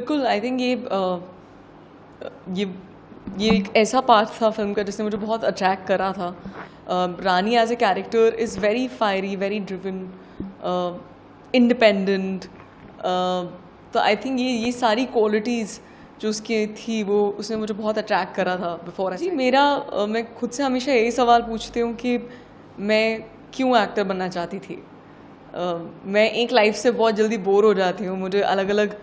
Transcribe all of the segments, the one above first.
बिल्कुल I think ये एक ऐसा पार्ट था फिल्म का जिसने मुझे बहुत अट्रैक्ट करा था. Rani as a character is very fiery, very driven, independent. तो आई थिंक ये सारी क्वालिटीज़ जो उसकी थी वो उसने मुझे बहुत अट्रैक्ट करा था बिफोर. जी मेरा मैं खुद से हमेशा यही सवाल पूछती हूँ कि मैं क्यों एक्टर बनना चाहती थी. मैं एक लाइफ से बहुत जल्दी बोर हो जाती हूँ. मुझे अलग अलग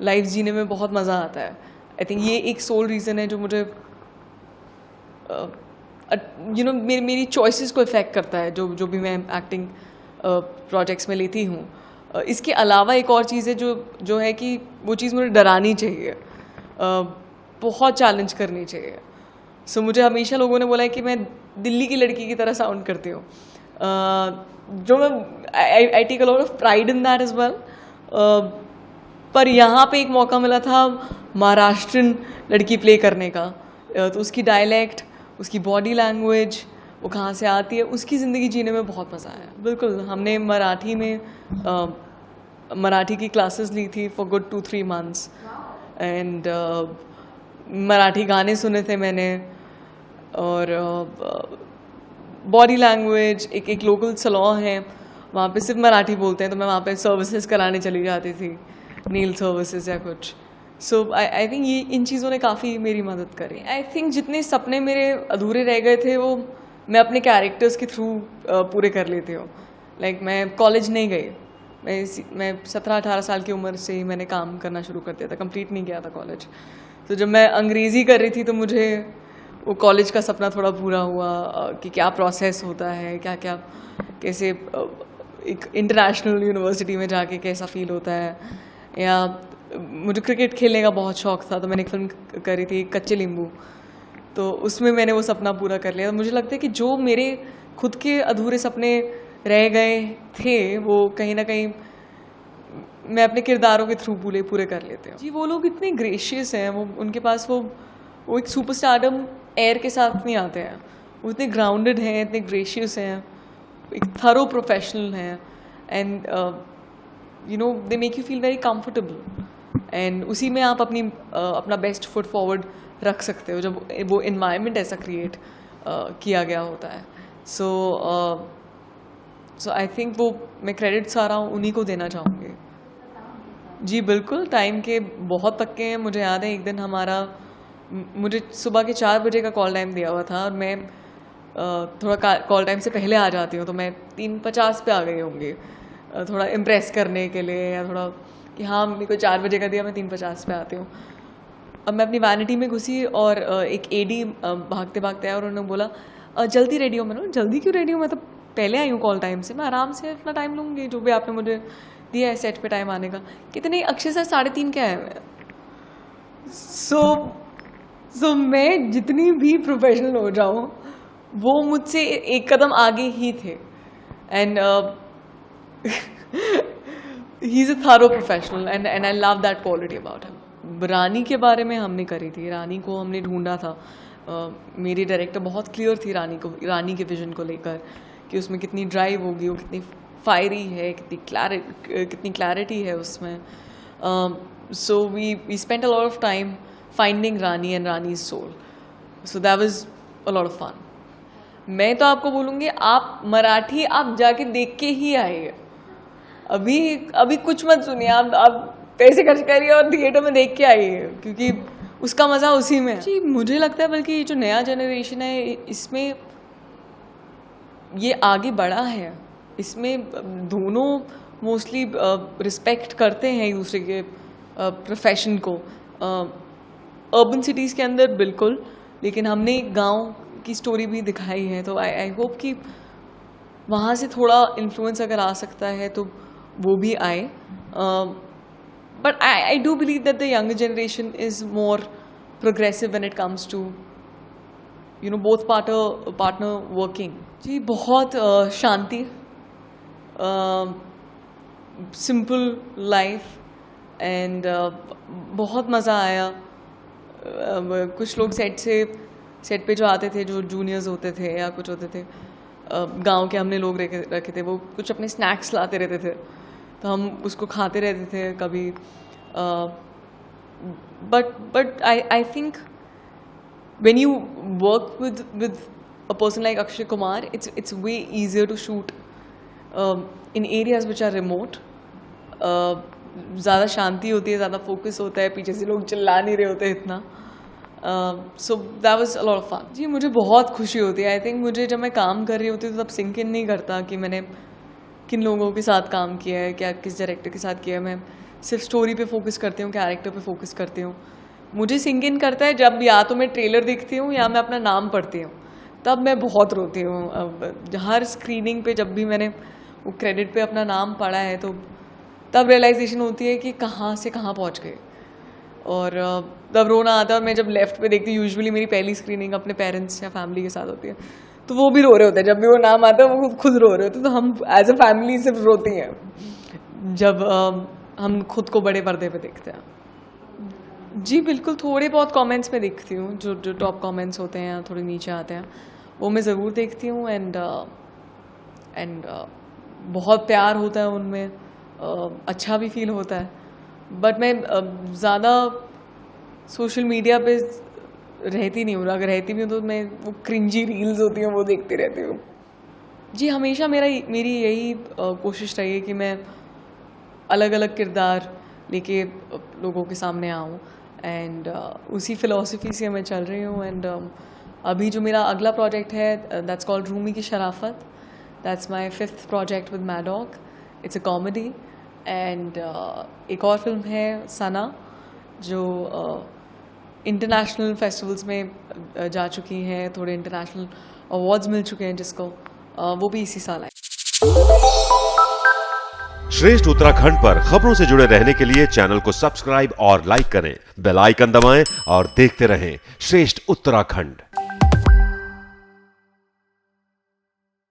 लाइफ जीने में बहुत मज़ा आता है. आई थिंक ये एक सोल रीज़न है जो मुझे मेरी चॉइसेस को इफ़ेक्ट करता है जो भी मैं एक्टिंग प्रोजेक्ट्स में लेती हूँ. इसके अलावा एक और चीज़ है जो है कि वो चीज़ मुझे डरानी चाहिए, बहुत चैलेंज करनी चाहिए. सो मुझे हमेशा लोगों ने बोला है कि मैं दिल्ली की लड़की की तरह साउंड करती हूँ, जो मैं I take a lot of pride in that as well. पर यहाँ पे एक मौका मिला था महाराष्ट्रन लड़की प्ले करने का. तो उसकी डायलेक्ट, उसकी बॉडी लैंग्वेज, वो कहाँ से आती है, उसकी ज़िंदगी जीने में बहुत मज़ा आया. बिल्कुल हमने मराठी में मराठी की क्लासेस ली थी for good 2-3 months. And Marathi गाने सुने थे मैंने. और बॉडी लैंग्वेज, एक लोकल सलॉन है वहाँ पे सिर्फ मराठी बोलते हैं, तो मैं वहाँ पे सर्विसेज कराने चली जाती थी, नील सर्विसेज या कुछ. सो आई थिंक ये इन चीज़ों ने काफ़ी मेरी मदद करी. आई थिंक जितने सपने मेरे अधूरे रह गए थे वो मैं अपने कैरेक्टर्स के थ्रू पूरे कर लेती हूँ. लाइक मैं कॉलेज नहीं गई, मैं 17-18 साल की उम्र से ही मैंने काम करना शुरू कर दिया था, कंप्लीट नहीं किया था कॉलेज. तो जब मैं अंग्रेज़ी कर रही थी तो मुझे वो कॉलेज का सपना थोड़ा पूरा हुआ कि क्या प्रोसेस होता है, क्या क्या कैसे एक इंटरनेशनल यूनिवर्सिटी में जाके कैसा फील होता है. या मुझे क्रिकेट खेलने का बहुत शौक़ था, तो मैंने एक फिल्म करी थी कच्चे नींबू, तो उसमें मैंने वो सपना पूरा कर लिया. मुझे लगता है कि जो मेरे खुद के अधूरे सपने रह गए थे वो कहीं ना कहीं मैं अपने किरदारों के थ्रू पूरे कर लेते हैं. जी वो लोग इतने ग्रेशियस हैं, वो उनके पास वो एक सुपरस्टारडम एयर के साथ नहीं आते हैं. वो इतने ग्राउंडेड हैं, इतने ग्रेशियस हैं, एक थरो प्रोफेशनल हैं. And they make you feel very comfortable. And उसी में आप अपना बेस्ट फुट फॉरवर्ड रख सकते हो जब वो इन्वायरमेंट ऐसा क्रिएट किया गया होता है. सो आई थिंक वो मैं क्रेडिट सारा उन्हीं को देना चाहूँगी. जी बिल्कुल, टाइम के बहुत पक्के हैं. मुझे याद है एक दिन मुझे सुबह के 4 बजे का कॉल टाइम दिया हुआ था और मैं थोड़ा कॉल टाइम से पहले आ जाती हूँ, तो मैं 3:50 पे आ गई होंगी, थोड़ा इम्प्रेस करने के लिए, या थोड़ा कि हाँ मेरे को 4 बजे का दिया, मैं 3:50 पे आती हूँ. अब मैं अपनी वैनिटी में घुसी और एक एडी भागते भागते आया और उन्होंने बोला जल्दी रेडी हो. मैंने जल्दी क्यों रेडी हूँ, मैं तो पहले आई हूँ कॉल टाइम से, मैं आराम से अपना टाइम लूँगी जो भी आपने मुझे दिया है सेट पे टाइम आने का. कितने अक्षय सर 3:30 क्या है. सो मैं जितनी भी प्रोफेशनल हो जाऊँ वो मुझसे एक कदम आगे ही थे. And he is a thorough professional and I love that quality about him. Rani के बारे में हमने करी थी, रानी को हमने ढूंढा था. मेरी डायरेक्टर बहुत क्लियर थी रानी के विजन को लेकर कि उसमें कितनी ड्राइव होगी, वो कितनी फायरी है, कितनी क्लैरिटी है उसमें. So we spent a lot of time finding Rani and Rani's soul. So that was a lot of fun. मैं तो आपको बोलूँगी आप मराठी आप जाके देख के ही आइए. अभी कुछ मत सुनिए, आप पैसे खर्च करिए और थिएटर में देख के आइए, क्योंकि उसका मज़ा उसी में है. जी मुझे लगता है बल्कि ये जो नया जनरेशन है इसमें ये आगे बढ़ा है. इसमें दोनों मोस्टली रिस्पेक्ट करते हैं एक दूसरे के प्रोफेशन को. अर्बन सिटीज़ के अंदर बिल्कुल, लेकिन हमने गांव की स्टोरी भी दिखाई है, तो आई होप कि वहाँ से थोड़ा इन्फ्लुएंस अगर आ सकता है तो वो भी आए. But I do believe that the younger generation is more progressive when it comes to both partner working. जी बहुत शांति, सिंपल लाइफ एंड बहुत मज़ा आया. कुछ लोग सेट पे जो आते थे, जो जूनियर्स होते थे या कुछ होते थे, गांव के हमने लोग रखे थे, वो कुछ अपने स्नैक्स लाते रहते थे, तो हम उसको खाते रहते थे. कभी but I think when you work with a person like Akshay Kumar, it's way easier to shoot in areas which are remote. ज़्यादा शांति होती है, ज़्यादा फोकस होता है, पीछे से लोग चिल्ला नहीं रहे होते इतना. So that was a lot of fun. जी मुझे बहुत खुशी होती है. आई थिंक मुझे जब मैं काम कर रही होती हूँ तो तब सिंक इन नहीं करता कि मैंने किन लोगों के साथ काम किया है, क्या किस डायरेक्टर के साथ किया है. मैं सिर्फ स्टोरी पे फोकस करती हूँ, कैरेक्टर पे फोकस करती हूँ. मुझे सिंक इन करता है जब या तो मैं ट्रेलर देखती हूँ या मैं अपना नाम पढ़ती हूँ, तब मैं बहुत रोती हूँ. अब हर स्क्रीनिंग पे जब भी मैंने वो क्रेडिट पे अपना नाम पढ़ा है तो तब रियलाइजेशन होती है कि कहाँ से कहाँ पहुँच गए. और तब रोना आता है. और मैं जब लेफ्ट पे देखती हूँ, यूजुअली मेरी पहली स्क्रीनिंग अपने पेरेंट्स या फैमिली के साथ होती है, तो वो भी रो रहे होते हैं. जब भी वो नाम आता है वो खुद रो रहे होते हैं. तो हम एज अ फैमिली सिर्फ रोती हैं जब हम खुद को बड़े पर्दे पे देखते हैं. जी बिल्कुल, थोड़े बहुत कमेंट्स में देखती हूँ. जो टॉप कमेंट्स होते हैं थोड़े नीचे आते हैं, वो मैं ज़रूर देखती हूँ. एंड बहुत प्यार होता है उनमें, अच्छा भी फील होता है. बट मैं ज़्यादा सोशल मीडिया पे रहती नहीं हूँ. अगर रहती भी हूँ तो मैं वो क्रिंजी रील्स होती हैं वो देखती रहती हूँ. जी हमेशा मेरी यही कोशिश रही है कि मैं अलग अलग किरदार लेके लोगों के सामने आऊँ. एंड उसी फिलॉसफी से मैं चल रही हूँ. एंड अभी जो मेरा अगला प्रोजेक्ट है that's called Rumi ki Sharafat. That's my 5th project with Maddock. It's a comedy. And एक और फिल्म है सना जो इंटरनेशनल फेस्टिवल्स में जा चुकी है. थोड़े इंटरनेशनल अवार्ड्स मिल चुके हैं जिसको, वो भी इसी साल आए. श्रेष्ठ उत्तराखंड पर खबरों से जुड़े रहने के लिए चैनल को सब्सक्राइब और लाइक करें. बेल आइकन दबाएं और देखते रहें श्रेष्ठ उत्तराखंड.